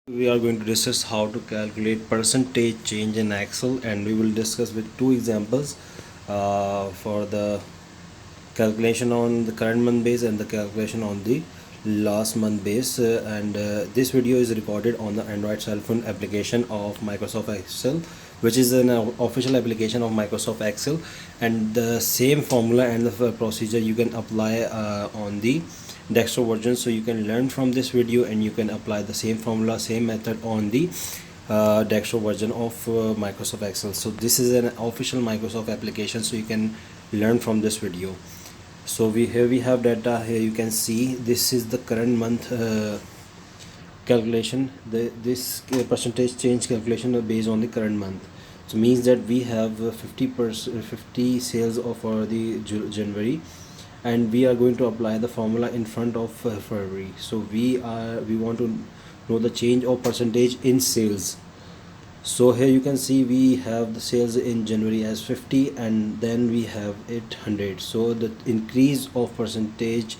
We are going to discuss how to calculate percentage change in Excel, and we will discuss with two examples for the calculation on the current month base and the calculation on the last month base. And this video is recorded on the Android cell phone application of Microsoft Excel, which is an official application of Microsoft Excel, and the same formula and the procedure you can apply on the desktop version. So you can learn from this video and you can apply the same formula, same method on the desktop version of Microsoft Excel. So this is an official Microsoft application, so you can learn from this video. So here we have data. Here you can see this is the current month calculation. This percentage change calculation is based on the current month. So means that we have 50 sales for the January, and we are going to apply the formula in front of February. So we want to know the change of percentage in sales. So here you can see we have the sales in January as 50, and then we have it 100. So the increase of percentage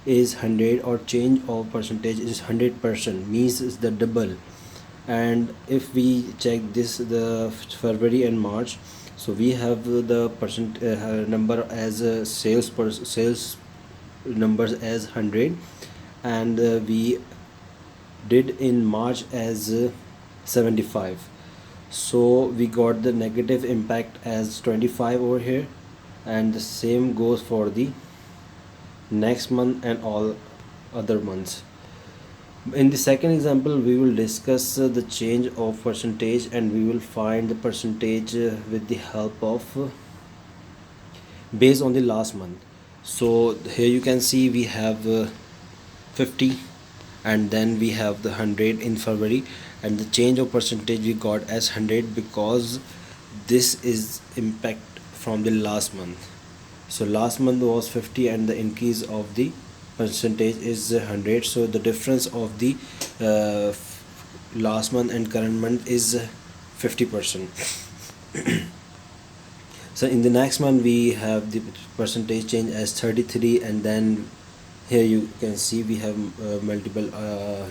is 100, or change of percentage is 100%, means it's the double. And if we check this, the February and March, so we have the percent number as sales numbers as 100, and we did in March as 75. So we got the negative impact as 25 over here, and the same goes for the next month and all other months. In the second example, we will discuss the change of percentage, and we will find the percentage with the help of based on the last month. So here you can see we have 50, and then we have the 100 in February, and the change of percentage we got as 100 because this is impact from the last month. So last month was 50, and the increase of the percentage is 100. So the difference of the last month and current month is 50%. So in the next month we have the percentage change as 33, and then here you can see we have multiple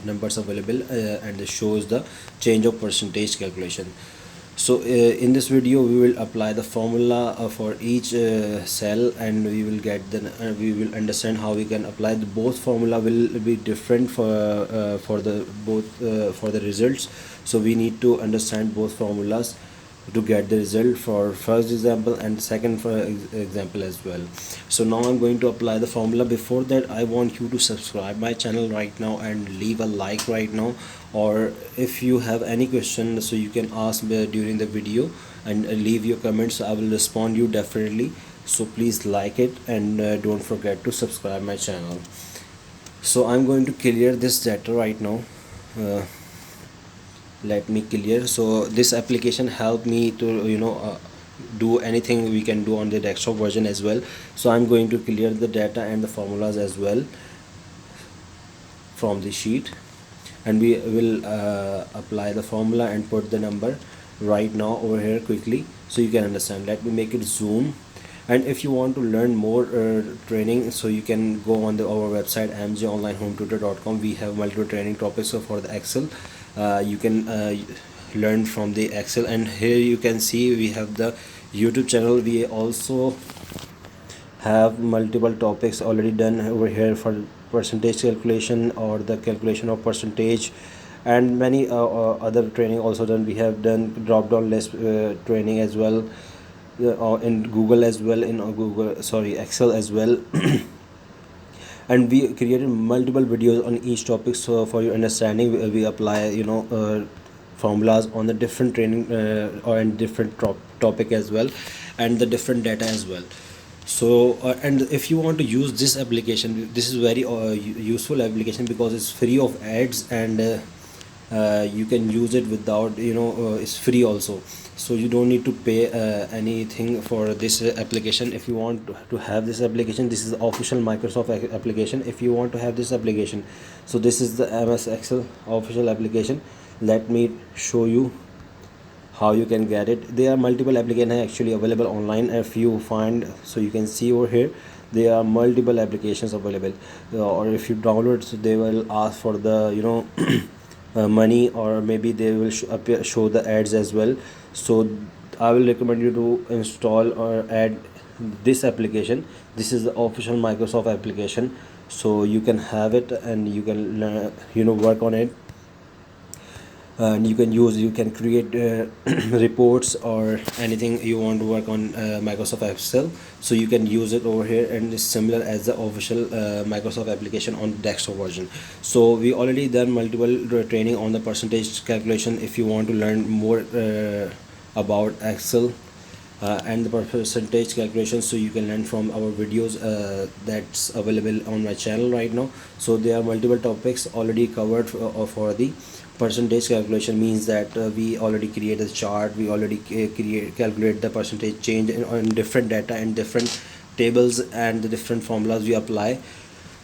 numbers available, and it shows the change of percentage calculation. So in this video we will apply the formula for each cell, and we will get we will understand how we can apply the both formula will be different for the for the results. So we need to understand both formulas to get the result for first example and second for example as well. So now I'm going to apply the formula. Before that, I want you to subscribe my channel right now and leave a like right now, or if you have any question, so you can ask me during the video and leave your comments. I will respond you definitely. So please like it, and don't forget to subscribe my channel. So I'm going to clear this data right now. Let me clear. So this application helped me to do anything we can do on the desktop version as well. So I'm going to clear the data and the formulas as well from the sheet, and we will apply the formula and put the number right now over here quickly so you can understand. Let me make it zoom. And if you want to learn more training, so you can go on our website mjonlinehometutor.com. we have multiple training topics for the Excel. You can learn from the Excel, and here you can see we have the YouTube channel. We also have multiple topics already done over here for percentage calculation or the calculation of percentage, and many other training also done. We have done drop down list training as well in Google as well, in Excel as well. And we created multiple videos on each topic, so for your understanding we apply formulas on the different training or in different topic as well, and the different data as well. So and if you want to use this application, this is very useful application because it's free of ads, and you can use it without it's free also. So you don't need to pay anything for this application. If you want to have this application, this is the official Microsoft application. If you want to have this application, so this is the MS Excel official application. Let me show you how you can get it. There are multiple applications actually available online. If you find, so you can see over here there are multiple applications available, or if you download, so they will ask for the money, or maybe they will show the ads as well. So I will recommend you to install or add this application. This is the official Microsoft application, so you can have it and you can work on it, and you can create reports or anything you want to work on Microsoft Excel. So you can use it over here, and it's similar as the official Microsoft application on desktop version. So we already done multiple training on the percentage calculation. If you want to learn more about Excel and the percentage calculation, so you can learn from our videos that's available on my channel right now. So there are multiple topics already covered for the percentage calculation. Means that we already create a chart, we already calculate the percentage change on different data and different tables and the different formulas we apply.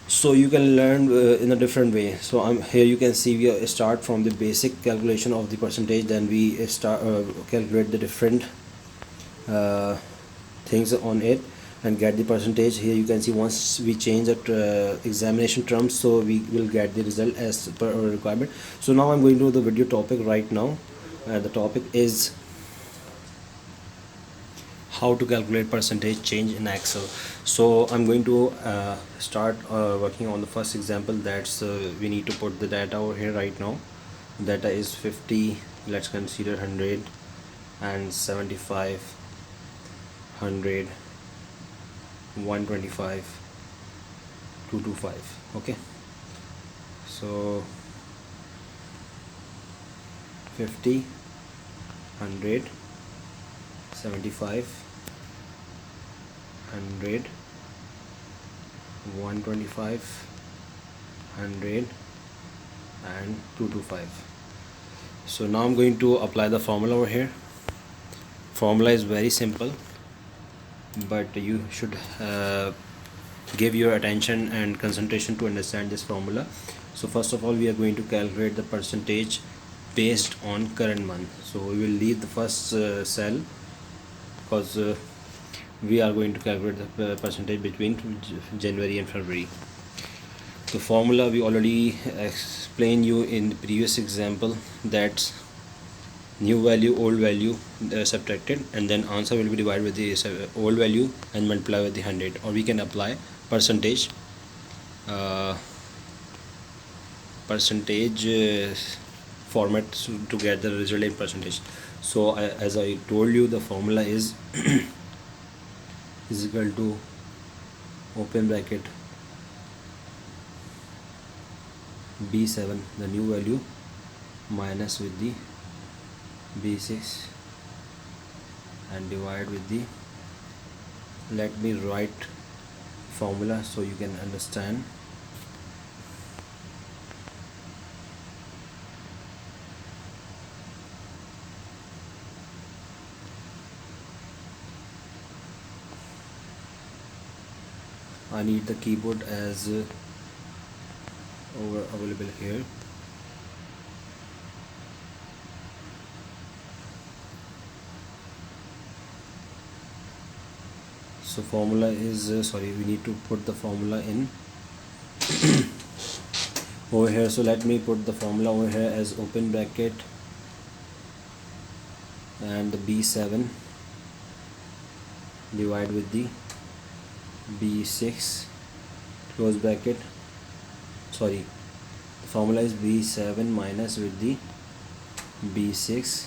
So you can learn in a different way. So here you can see we start from the basic calculation of the percentage, then we start calculate the different things on it and get the percentage. Here you can see once we change that examination terms, so we will get the result as per our requirement. So now I'm going to the video topic right now. The topic is how to calculate percentage change in Excel. So I'm going to start working on the first example. That's we need to put the data over here right now. Data is 50, let's consider 100 and 75, 100, 125, 225. Okay, so 50, 100, 75, 100, 125, 100 and 225. So now I'm going to apply the formula over here. Formula is very simple, but you should give your attention and concentration to understand this formula. So first of all, we are going to calculate the percentage based on current month. So we will leave the first cell because we are going to calculate the percentage between January and February. The formula we already explained you in the previous example. That's new value, old value subtracted, and then answer will be divided with the old value and multiply with the 100. Or we can apply percentage format to get the result in percentage. So as I told you, the formula is is equal to open bracket B7, the new value, minus with the B6 and divide with the, let me write formula so you can understand. I need the keyboard as available here. So formula is we need to put the formula in over here. So let me put the formula over here as open bracket and the B7 divide with the B6 close bracket. The formula is B7 minus with the B6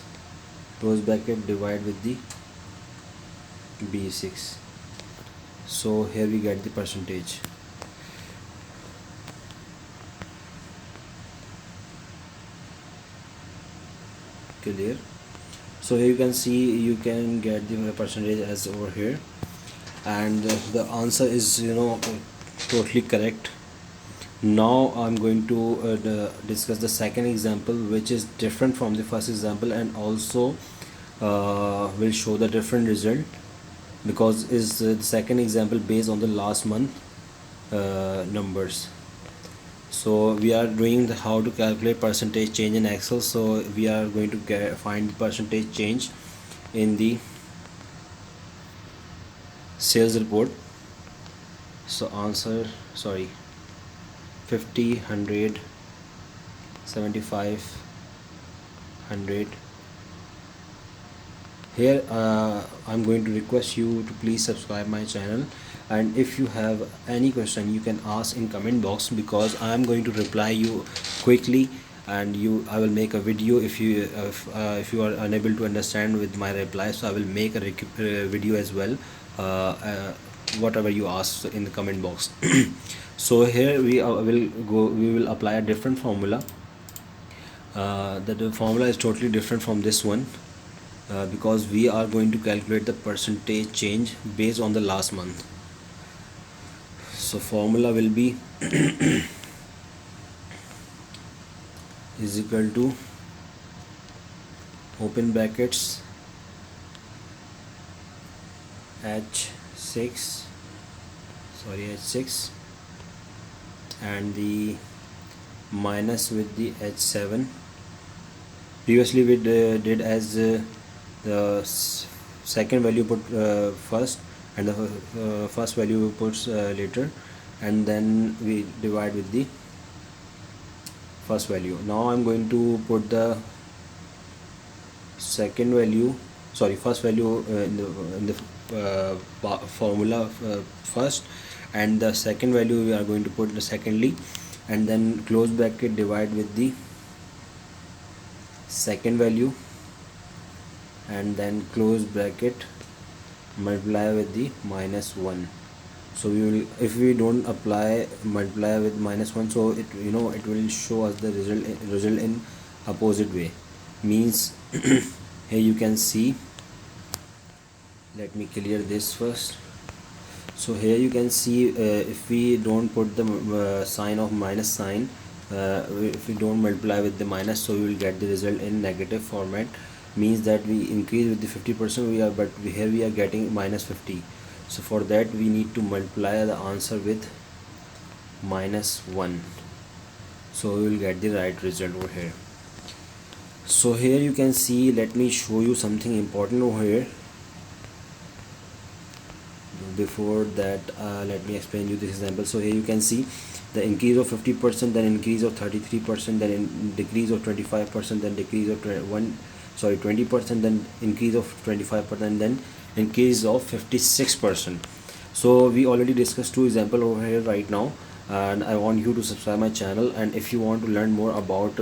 close bracket divide with the B6. So here we get the percentage. Clear? So here you can see, you can get the percentage as over here, and the answer is totally correct. Now I'm going to discuss the second example, which is different from the first example, and also will show the different result, because is the second example based on the last month numbers. So we are doing how to calculate percentage change in Excel. So we are going to find the percentage change in the sales report. So answer 50, 100, 75, 100. Here I'm going to request you to please subscribe my channel, and if you have any question you can ask in comment box, because I am going to reply you quickly, and I will make a video. If you are unable to understand with my reply, so I will make a video as well, whatever you ask in the comment box. So here we will apply a different formula. The formula is totally different from this one, because we are going to calculate the percentage change based on the last month. So formula will be is equal to, open brackets, h6 and the minus with the h7. Previously we did as the second value put first, and the first value we put later, and then we divide with the first value. Now I'm going to put the first value in the formula first, and the second value we are going to put the secondly, and then close bracket divide with the second value, and then close bracket multiply with the -1. So we will, if we don't apply multiply with -1, so it will show us the result in opposite way. Means here you can see, let me clear this first. So here you can see, if we don't put the sign of minus sign, if we don't multiply with the minus, so we will get the result in negative format. Means that we increase with the 50%, but here we are getting -50. So for that we need to multiply the answer with -1, so we will get the right result over here. So here you can see, let me show you something important over here. Before that, let me explain you this example. So here you can see the increase of 50%, then increase of 33%, then decrease of 25%, then decrease of 20%, then increase of 25%, then increase of 56%. So we already discussed two examples over here right now, and I want you to subscribe my channel. And if you want to learn more about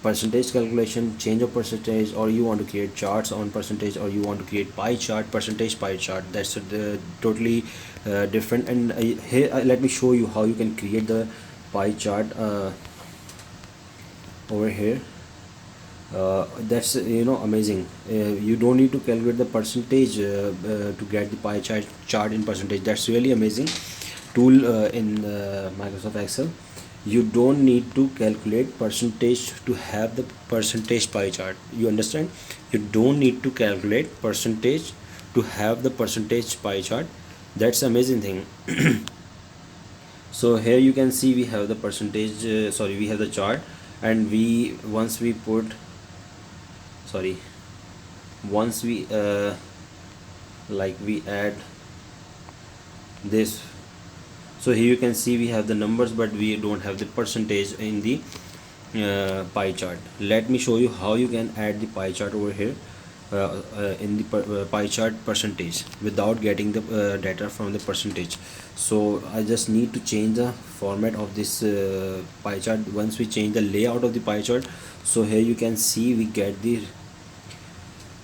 percentage calculation, change of percentage, or you want to create charts on percentage, or you want to create pie chart, percentage pie chart, that's totally different. And here let me show you how you can create the pie chart over here. That's amazing. You don't need to calculate the percentage to get the pie chart in percentage. That's really amazing tool in Microsoft Excel. You don't need to calculate percentage to have the percentage pie chart. You understand? You don't need to calculate percentage to have the percentage pie chart. That's amazing thing. So here you can see we have the percentage, we have the chart, and once we we add this. So here you can see we have the numbers, but we don't have the percentage in the pie chart. Let me show you how you can add the pie chart over here in the pie chart percentage without getting the data from the percentage. So I just need to change the format of this pie chart. Once we change the layout of the pie chart, so here you can see we get the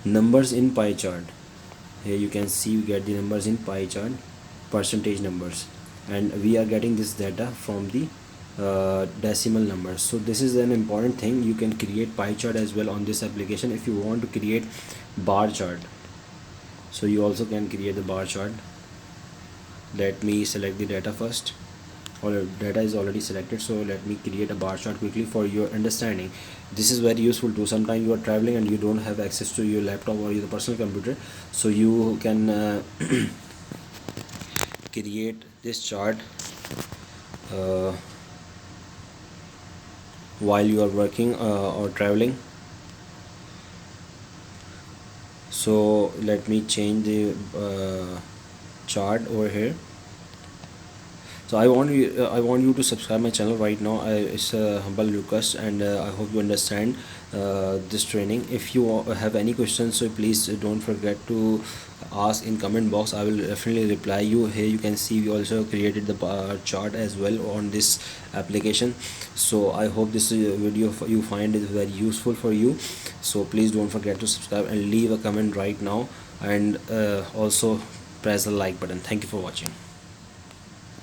numbers in pie chart. Here you can see we get the numbers in pie chart, percentage numbers, and we are getting this data from the decimal numbers. So this is an important thing. You can create pie chart as well on this application. If you want to create bar chart, so you also can create the bar chart. Let me select the data first. All data is already selected, so let me create a bar chart quickly for your understanding. This is very useful too. Sometimes you are traveling and you don't have access to your laptop or your personal computer, so you can create this chart while you are working or traveling. So let me change the chart over here. So I want you to subscribe my channel right now. It's a humble request, and I hope you understand this training. If you have any questions, so please don't forget to ask in comment box. I will definitely reply you. Here you can see we also created the chart as well on this application. So I hope this video you find is very useful for you. So please don't forget to subscribe and leave a comment right now, and also press the like button. Thank you for watching.